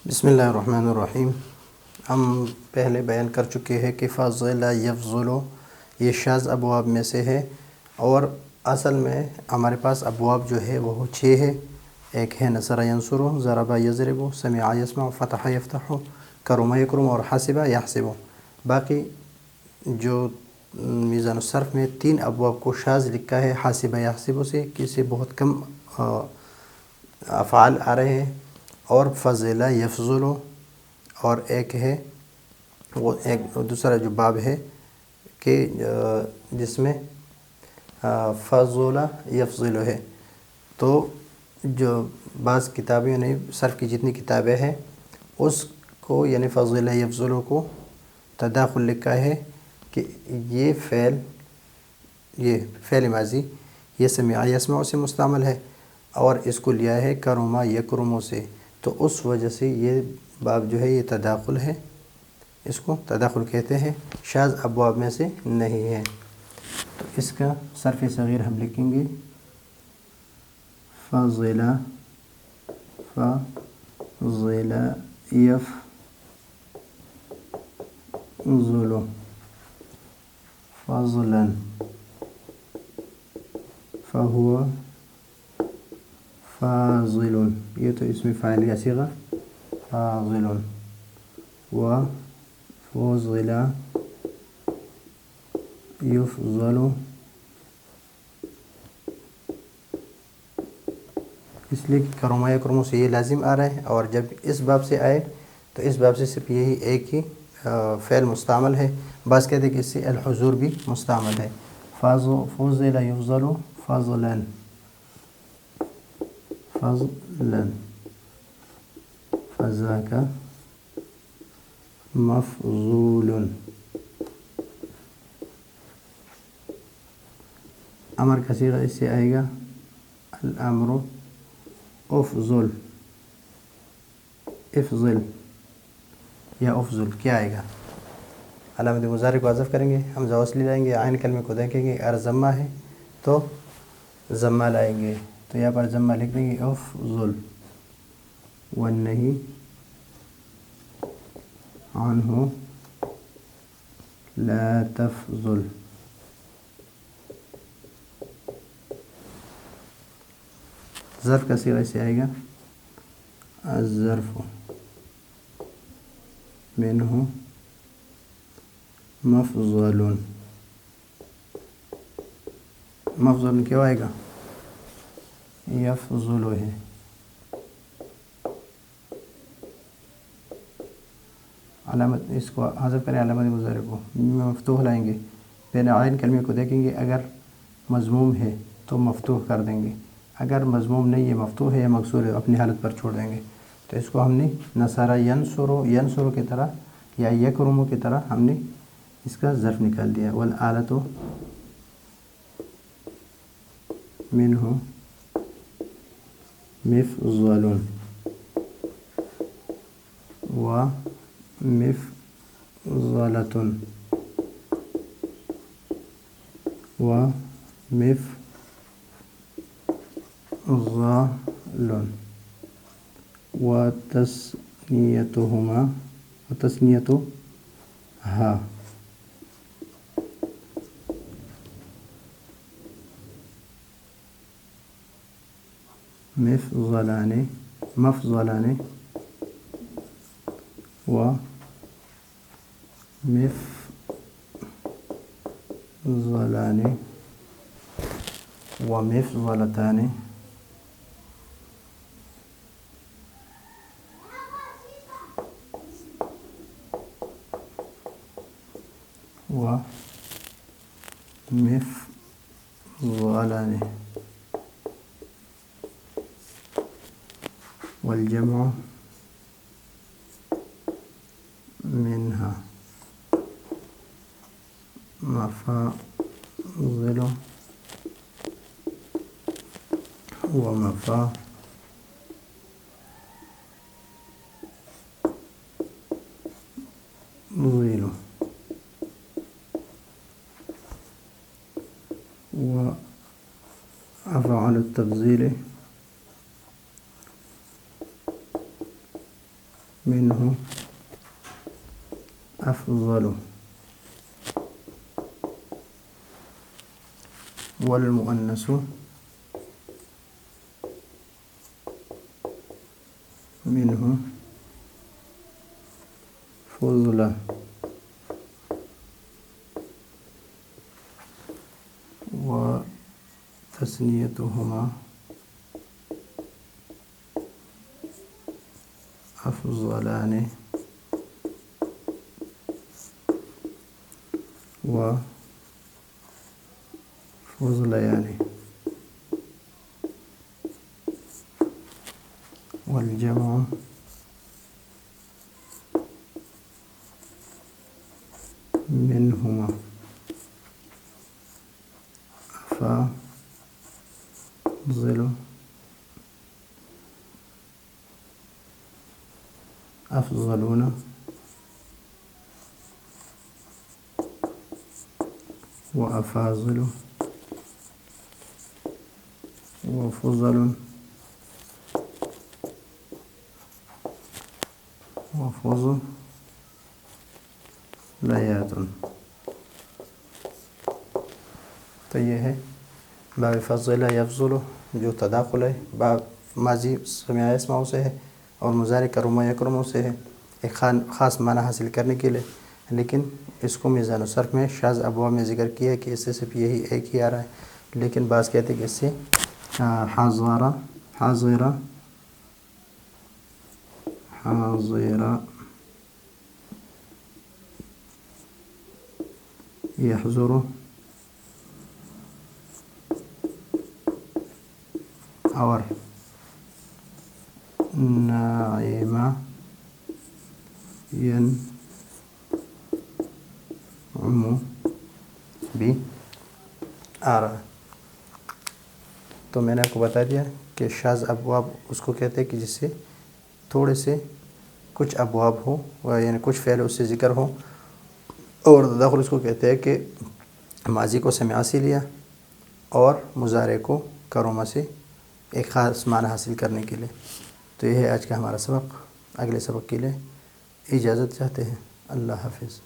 بسم اللہ الرحمن الرحیم۔ ہم پہلے بیان کر چکے ہیں کہ فضل یفضل یہ شاذ ابواب میں سے ہے، اور اصل میں ہمارے پاس ابواب جو ہے وہ 6 ہے۔ ایک ہے نصر ینصر، ضرب یضرب، سمع یسمع، فتح یفتح، کرم یکرم اور حسب یحسب۔ باقی جو میزان الصرف میں 3 ابواب کو شاذ لکھا ہے حاسب یحسب سے، کسی بہت کم افعال آ رہے ہیں، اور فضل یفضل، اور ایک ہے وہ ایک دوسرا جو باب ہے کہ جس میں فضل یفضل ہے۔ تو جو بعض کتابیں نے صرف کی جتنی کتابیں ہیں اس کو یعنی فضل یفضل کو تداخل لکھا ہے کہ یہ فعل ماضی یہ سمع یسمع سے مستعمل ہے، اور اس کو لیا ہے کرم یکرم سے، تو اس وجہ سے یہ باب جو ہے یہ تداخل ہے، اس کو تداخل کہتے ہیں، شاذ ابواب میں سے نہیں ہے۔ تو اس کا صرف صغیر ہم لکھیں گے فضل یفضل، فضلا فهو فاضل، یہ تو اس میں فاعل کا صیغہ فاضل، و فضل یفضل، اس لیے کہ کرم یکرم سے یہ لازم آ رہا ہے، اور جب اس باب سے آئے تو اس باب سے صرف یہی ایک ہی فعل مستعمل ہے۔ بعض کہتے ہیں کہ اس سے الحضور بھی مستعمل ہے۔ فضل یفضل فضلا، فذاک مفضول۔ امر کا صیغہ اس سے آئے گا الامر افضل، افضل یا افضل، کیا آئے گا؟ علامت مضارع کو حذف کریں گے، حمزہ وصلی لائیں گے، عین کلمے کو دیکھیں گے، اگر ضمہ ہے تو ضمہ لائیں گے، تو یہاں پر ضمہ لکھ دیں گے افضل، والنہی عنہ لا تفضل۔ ظرف کا صیغہ سے آئے گا الظرف منہ مفضل، مفضل کیوں آئے گا؟ یفضل ہے، علامت اس کو حذف کریں، علامت مضارع کو مفتوح لائیں گے، پہلے عین کلمے کو دیکھیں گے، اگر مضموم ہے تو مفتوح کر دیں گے، اگر مضموم نہیں ہے مفتوح ہے یا مکسور ہے اپنی حالت پر چھوڑ دیں گے۔ تو اس کو ہم نے نصر ینصر کی طرح یا یکرم کی طرح ہم نے اس کا ظرف نکال دیا۔ والآلۃ منہ مفضل و مفضلۃ و مفضل و تثنیتہما و تثنیتہا، مفضلان و مفضلان و مفضلتان و مفضلان، والجمع منها مفاضل و مفاضل، وأفعال التفضيل أفضل والمؤنث منه فضلا وتثنيتهما أفضلان وفضليان والجمع منهما أفاضل أفضلون وأفاضل وفضل وفضليات. تو یہ ہے باب فضل یفضل جو تداخل ہے، باب ماضی سمع اسماء سے ہے اور مضارع کرم یکرم سے ہے ایک خاص معنی حاصل کرنے کے لیے، لیکن اس کو میزان الصرف میں شاذ ابواب میں ذکر کیا ہے کہ اس سے صرف یہی ایک ہی آ رہا ہے، لیکن بعض کہتے ہیں کہ اس سے حاضرہ یحضر اور نائمہ ینعم بھی آ رہا ہے۔ تو میں نے آپ کو بتا دیا کہ شاذ ابواب اس کو کہتے ہیں کہ جس سے تھوڑے سے کچھ ابواب ہو، یعنی کچھ فعل اس سے ذکر ہو، اور تداخل اس کو کہتے ہیں کہ ماضی کو سمع سے لیا اور مضارع کو کرما سے ایک خاص معنی حاصل کرنے کے لیے۔ تو یہ ہے آج کا ہمارا سبق۔ اگلے سبق کے لیے اجازت چاہتے ہیں۔ اللہ حافظ۔